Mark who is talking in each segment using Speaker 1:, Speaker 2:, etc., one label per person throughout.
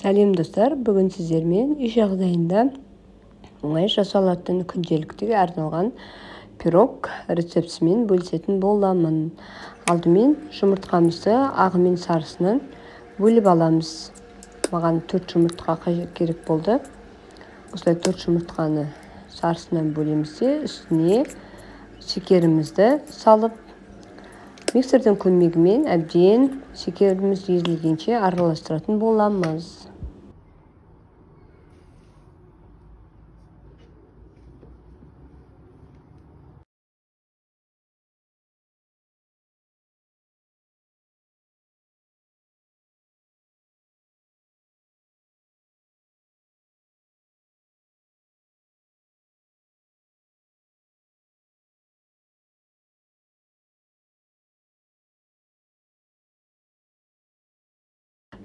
Speaker 1: Сәлем достар, бүгін сіздермен үй жағдайында оңай жасалатын күнделіктіге арналған пирог рецептісімен бөлісетін боламын. Алдымен жұмыртқамызды ағы мен сарысынан бөліп аламыз. Маған 4 жұмыртқа керек болды. Осылай 4 жұмыртқаны сарысынан бөлеміз де үстіне шекерімізді салып, миксердің көмегімен әбден шекеріміз езілгенше араластыратын боламыз.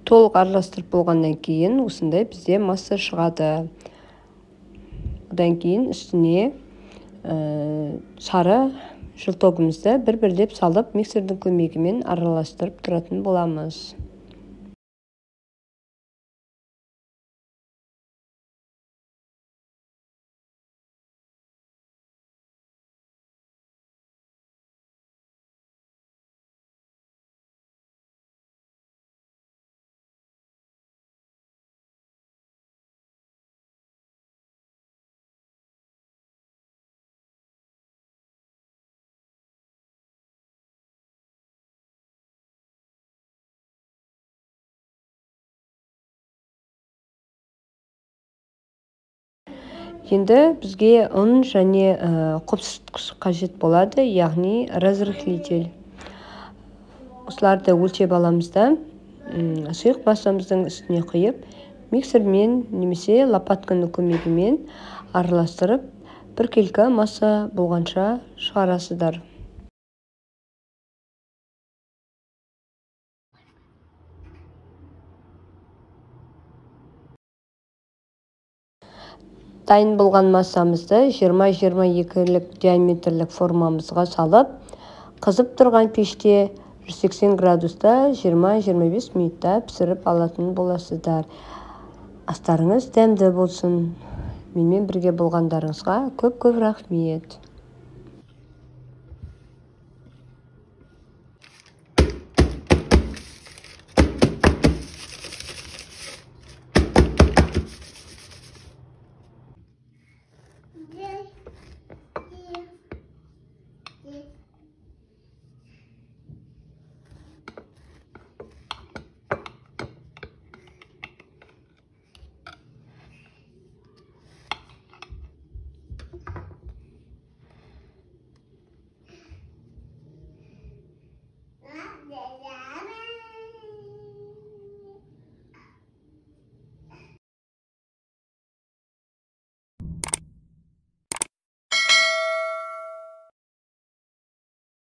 Speaker 1: Толық араластырып болғаннан кейін осындай бізде масса шығады. Одан кейін үстіне сары жылтогымызды бір-бірлеп салып, миксердің көмегімен араластырып тұратын боламыз. Енді бізге ұн және қопсытқыш қажет болады, яғни разрыхлитель. Осыларды өлшеп аламыз да, сұйық массамыздың үстіне құйып, миксермен немесе лопатканың көмегімен араластырып, біркелкі масса болғанша шығарасыздар. Дайын болған массамызды 20-22-лік диаметрлік формамызға салып, қызып тұрған пеште 180 градуста 20-25 минутта пісіріп алатын боласыздар. Астарыңыз дәмді болсын. Менімен бірге болғандарыңызға көп рахмет.